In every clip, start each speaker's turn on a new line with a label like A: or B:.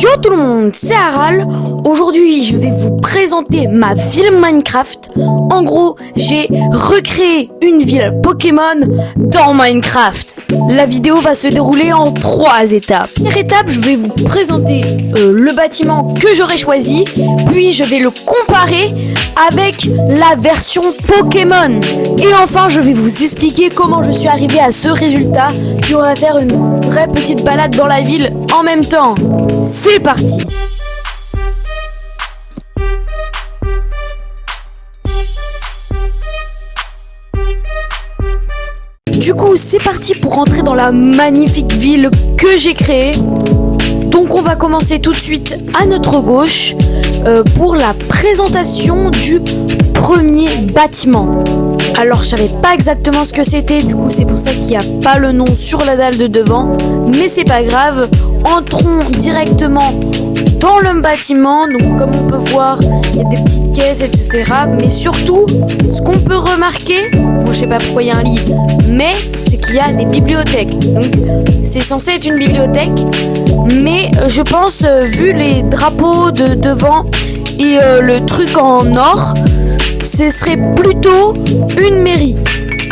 A: Yo tout le monde, c'est Aral. Aujourd'hui, je vais vous présenter ma ville Minecraft. En gros, j'ai recréé une ville Pokémon dans Minecraft. La vidéo va se dérouler en 3 étapes. Première étape, je vais vous présenter le bâtiment que j'aurais choisi, puis je vais le comparer avec la version Pokémon. Et enfin, je vais vous expliquer comment je suis arrivé à ce résultat, puis on va faire une vraie petite balade dans la ville en même temps. C'est parti! Du coup, c'est parti pour rentrer dans la magnifique ville que j'ai créée. Donc on va commencer tout de suite à notre gauche pour la présentation du premier bâtiment. Alors je savais pas exactement ce que c'était, du coup c'est pour ça qu'il n'y a pas le nom sur la dalle de devant, mais c'est pas grave, entrons directement dans le bâtiment. Donc comme on peut voir, il y a des petites caisses, etc. Mais surtout, ce qu'on peut remarquer, bon je sais pas pourquoi il y a un lit, mais c'est qu'il y a des bibliothèques. Donc c'est censé être une bibliothèque, mais je pense, vu les drapeaux de devant et le truc en or, ce serait plutôt une mairie.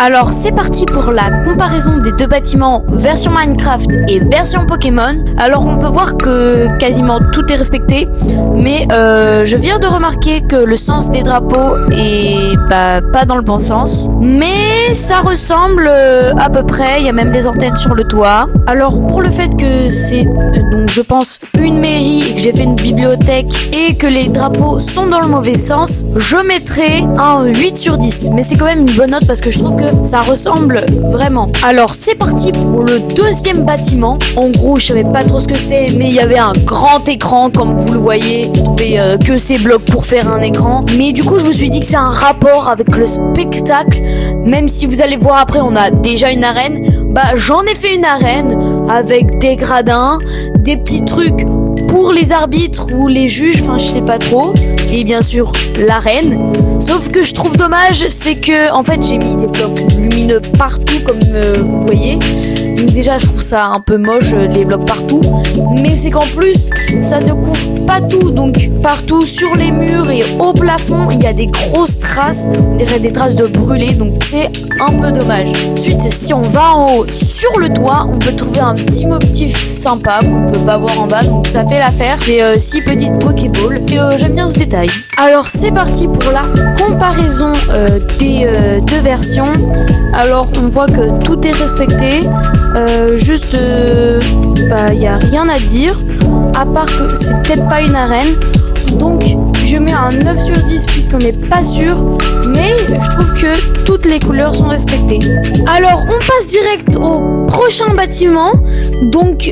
A: Alors c'est parti pour la comparaison des deux bâtiments version Minecraft et version Pokémon. Alors on peut voir que quasiment tout est respecté, mais je viens de remarquer que le sens des drapeaux est pas dans le bon sens, mais ça ressemble à peu près. Il y a même des antennes sur le toit. Alors pour le fait que c'est donc je pense une mairie et que j'ai fait une bibliothèque et que les drapeaux sont dans le mauvais sens, je mettrai un 8 sur 10, mais c'est quand même une bonne note parce que je trouve que ça ressemble vraiment. Alors c'est parti pour le deuxième bâtiment. En gros je savais pas trop ce que c'est, mais il y avait un grand écran comme vous le voyez. Vous trouvez que ces blocs pour faire un écran, mais du coup je me suis dit que c'est un rapport avec le spectacle. Même si vous allez voir après on a déjà une arène, j'en ai fait une arène avec des gradins, des petits trucs pour les arbitres ou les juges, enfin je sais pas trop, et bien sûr l'arène. Sauf que je trouve dommage, c'est que en fait j'ai mis des blocs lumineux partout comme vous voyez. Donc déjà je trouve ça un peu moche, les blocs partout, mais c'est qu'en plus ça ne couvre pas tout. Donc partout sur les murs et au plafond il y a des grosses traces, on dirait des traces de brûlé, donc c'est un peu dommage. Ensuite si on va en haut sur le toit, on peut trouver un petit motif sympa qu'on peut pas voir en bas, donc ça fait l'affaire. C'est 6 petites Pokéballs et j'aime bien ce détail. Alors c'est parti pour la comparaison des deux versions. Alors on voit que tout est respecté, juste y a rien à dire à part que c'est peut-être pas une arène, donc je mets un 9 sur 10 puisqu'on n'est pas sûr, mais je trouve que toutes les couleurs sont respectées. Alors on passe direct au prochain bâtiment. Donc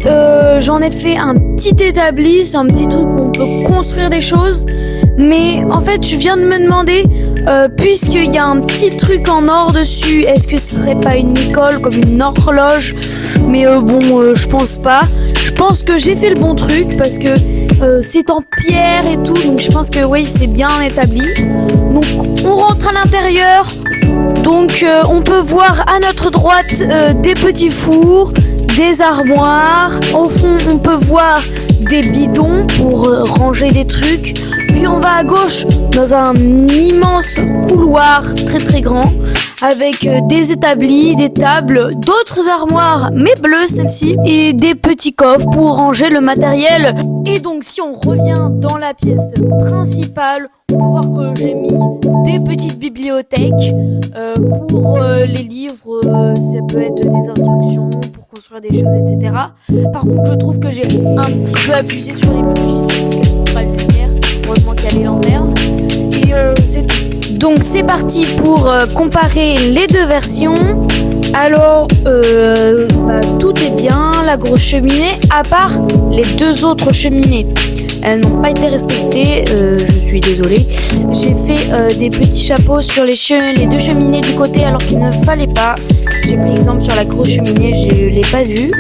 A: j'en ai fait un petit établi, c'est un petit truc où on peut construire des choses. Mais en fait je viens de me demander, puisqu'il y a un petit truc en or dessus, est-ce que ce serait pas une école comme une horloge? Mais je pense pas. Je pense que j'ai fait le bon truc parce que c'est en pierre et tout, donc je pense que oui c'est bien établi. Donc on rentre à l'intérieur. Donc on peut voir à notre droite des petits fours, des armoires. Au fond on peut voir des bidons pour ranger des trucs. Puis on va à gauche dans un immense couloir très très grand avec des établis, des tables, d'autres armoires mais bleues celle-ci, et des petits coffres pour ranger le matériel. Et donc si on revient dans la pièce principale, on peut voir que j'ai mis des petites bibliothèques pour les livres, ça peut être des instructions pour construire des choses, etc. Par contre je trouve que j'ai un petit peu abusé sur les bougies, pas de lumière, heureusement qu'il y a les lanternes, et c'est tout. Donc c'est parti pour comparer les deux versions. Alors tout est bien, la grosse cheminée, à part les deux autres cheminées. Elles n'ont pas été respectées, je suis désolée. J'ai fait des petits chapeaux sur les deux cheminées du côté alors qu'il ne fallait pas. J'ai pris exemple sur la grosse cheminée, je l'ai pas vue.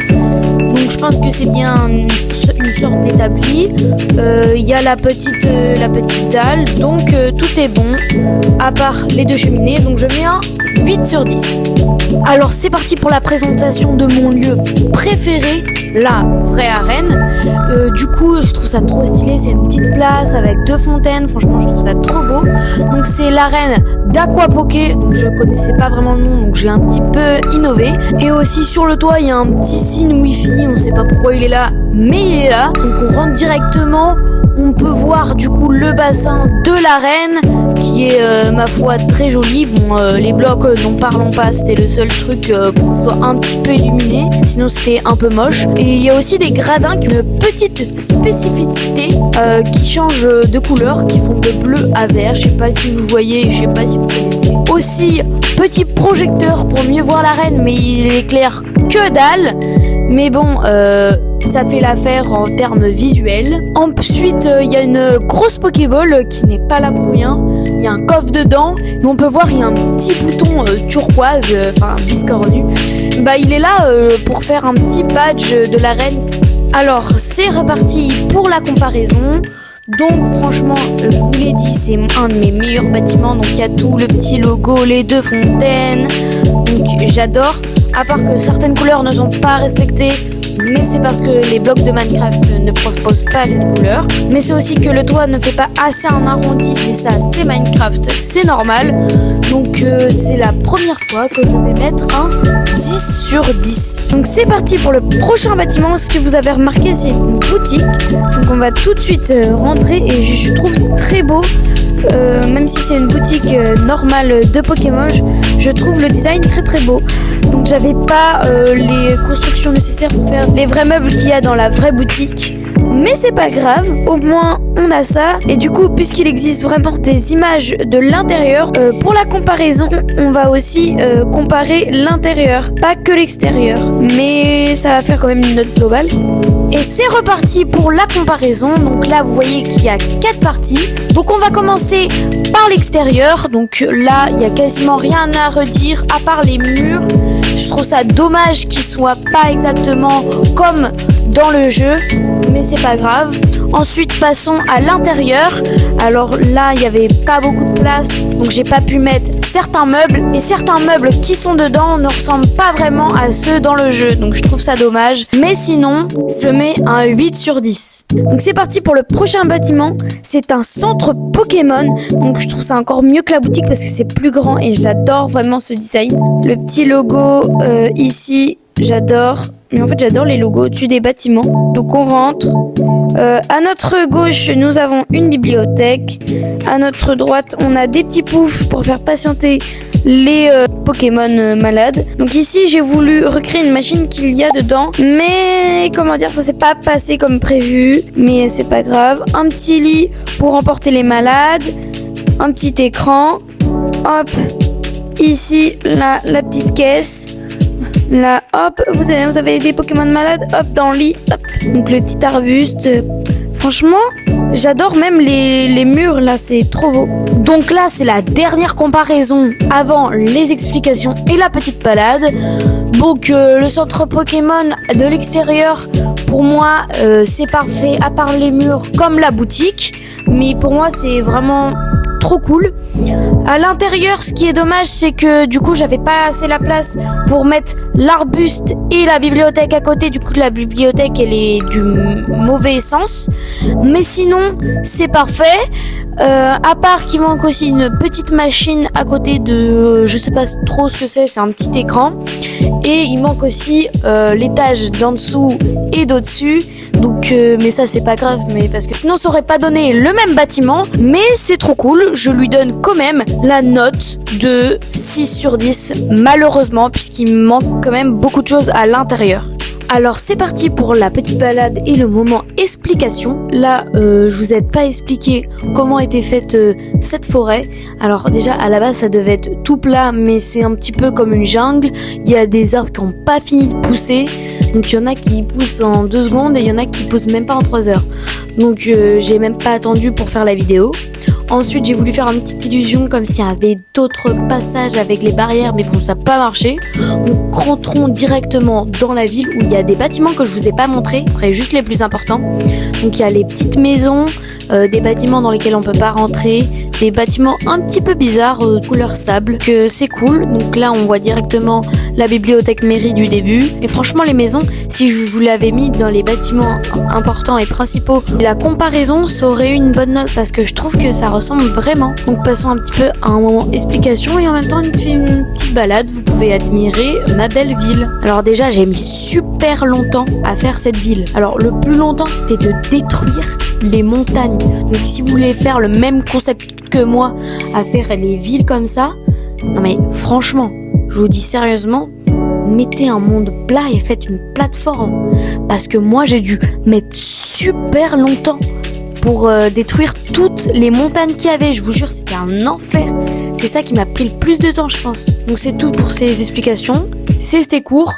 A: Donc je pense que c'est bien une sorte d'établi. Il y a la petite dalle, donc tout est bon, à part les deux cheminées. Donc je mets un 8 sur 10. Alors c'est parti pour la présentation de mon lieu préféré, la vraie arène. Du coup je trouve ça trop stylé, c'est une petite place avec 2 fontaines, franchement je trouve ça trop beau. Donc c'est l'arène d'Aquapoké, donc je connaissais pas vraiment le nom, donc j'ai un petit peu innové. Et aussi sur le toit il y a un petit signe wifi, on sait pas pourquoi il est là, mais il est là. Donc on rentre directement, on peut voir du coup le bassin de l'arène qui est ma foi très joli. Bon les blocs n'en parlons pas, c'était le seul truc pour que ce soit un petit peu illuminé, sinon c'était un peu moche. Et il y a aussi des gradins qui ont une petite spécificité qui changent de couleur, qui font de bleu à vert, je sais pas si vous voyez, je sais pas si vous connaissez. Aussi petit projecteur pour mieux voir l'arène, mais il éclaire que dalle, mais bon ça fait l'affaire en termes visuels. Ensuite, il y a une grosse Pokéball qui n'est pas là pour rien. Il y a un coffre dedans et on peut voir il y a un petit bouton turquoise, enfin biscornu. Bah il est là pour faire un petit badge de l'arène. Alors c'est reparti pour la comparaison. Donc franchement, je vous l'ai dit, c'est un de mes meilleurs bâtiments. Donc il y a tout le petit logo, les 2 fontaines. Donc j'adore. À part que certaines couleurs ne sont pas respectées, mais c'est parce que les blocs de Minecraft ne proposent pas assez de couleurs. Mais c'est aussi que le toit ne fait pas assez un arrondi, mais ça c'est Minecraft, c'est normal. Donc c'est la première fois que je vais mettre un 10 sur 10. Donc c'est parti pour le prochain bâtiment. Ce que vous avez remarqué, c'est une boutique. Donc on va tout de suite rentrer et je trouve très beau. Même si c'est une boutique normale de Pokémon, je trouve le design très très beau. Donc j'avais pas les constructions nécessaires pour faire les vrais meubles qu'il y a dans la vraie boutique. Mais c'est pas grave, au moins on a ça. Et du coup, puisqu'il existe vraiment des images de l'intérieur, pour la comparaison, on va aussi comparer l'intérieur, pas que l'extérieur. Mais ça va faire quand même une note globale. Et c'est reparti pour la comparaison. Donc là, vous voyez qu'il y a 4 parties. Donc on va commencer par l'extérieur. Donc là, il y a quasiment rien à redire à part les murs. Je trouve ça dommage qu'ils soient pas exactement comme dans le jeu, mais c'est pas grave. Ensuite, passons à l'intérieur. Alors là, il y avait pas beaucoup de place, donc j'ai pas pu mettre certains meubles. Et certains meubles qui sont dedans ne ressemblent pas vraiment à ceux dans le jeu, donc je trouve ça dommage. Mais sinon, je mets un 8 sur 10. Donc c'est parti pour le prochain bâtiment. C'est un centre Pokémon. Donc je trouve ça encore mieux que la boutique parce que c'est plus grand et j'adore vraiment ce design. Le petit logo ici, j'adore. Mais en fait, j'adore les logos au-dessus des bâtiments. Donc on rentre. À notre gauche, nous avons une bibliothèque. À notre droite, on a des petits poufs pour faire patienter les Pokémon malades. Donc ici, j'ai voulu recréer une machine qu'il y a dedans. Mais comment dire, ça s'est pas passé comme prévu. Mais c'est pas grave. Un petit lit pour emporter les malades. Un petit écran. Hop. Ici, la petite caisse. Là, hop, vous avez des Pokémon malades, hop, dans le lit, hop. Donc le petit arbuste, franchement, j'adore même les murs, là, c'est trop beau. Donc là, c'est la dernière comparaison avant les explications et la petite balade. Donc le centre Pokémon de l'extérieur, pour moi, c'est parfait, à part les murs, comme la boutique. Mais pour moi, c'est vraiment trop cool. À l'intérieur, ce qui est dommage, c'est que du coup, j'avais pas assez la place pour mettre l'arbuste et la bibliothèque à côté. Du coup, la bibliothèque, elle est du mauvais sens. Mais sinon, c'est parfait. À part qu'il manque aussi une petite machine à côté de... je sais pas trop ce que c'est un petit écran. Et il manque aussi l'étage d'en dessous et d'au-dessus. Donc, mais ça, c'est pas grave. Mais parce que sinon, ça aurait pas donné le même bâtiment. Mais c'est trop cool. Je lui donne quand même la note de 6 sur 10. Malheureusement, puisqu'il manque quand même beaucoup de choses à l'intérieur. Alors c'est parti pour la petite balade et le moment explication. Là, je vous ai pas expliqué comment était faite cette forêt. Alors déjà à la base ça devait être tout plat, mais c'est un petit peu comme une jungle. Il y a des arbres qui ont pas fini de pousser. Donc il y en a qui poussent en 2 secondes et il y en a qui poussent même pas en 3 heures. Donc j'ai même pas attendu pour faire la vidéo. Ensuite j'ai voulu faire une petite illusion comme s'il y avait d'autres passages avec les barrières, mais bon ça n'a pas marché. Donc rentrons directement dans la ville où il y a des bâtiments que je vous ai pas montrés, c'est juste les plus importants. Donc il y a les petites maisons, des bâtiments dans lesquels on peut pas rentrer, des bâtiments un petit peu bizarres, couleur sable, que c'est cool. Donc là, on voit directement la bibliothèque mairie du début. Et franchement, les maisons, si je vous l'avais mis dans les bâtiments importants et principaux, la comparaison, ça aurait eu une bonne note parce que je trouve que ça ressemble vraiment. Donc passons un petit peu à un moment explication et en même temps une petite balade. Vous pouvez admirer ma belle ville. Alors déjà, j'ai mis super longtemps à faire cette ville. Alors le plus longtemps, c'était de détruire les montagnes. Donc si vous voulez faire le même concept que moi à faire les villes comme ça, non mais franchement, je vous dis sérieusement, mettez un monde plat et faites une plateforme. Parce que moi j'ai dû mettre super longtemps pour détruire toutes les montagnes qu'il y avait. Je vous jure, c'était un enfer. C'est ça qui m'a pris le plus de temps, je pense. Donc c'est tout pour ces explications. C'était court,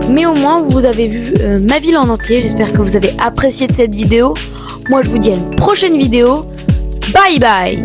A: mais au moins vous avez vu ma ville en entier. J'espère que vous avez apprécié de cette vidéo. Moi je vous dis à une prochaine vidéo. Bye bye.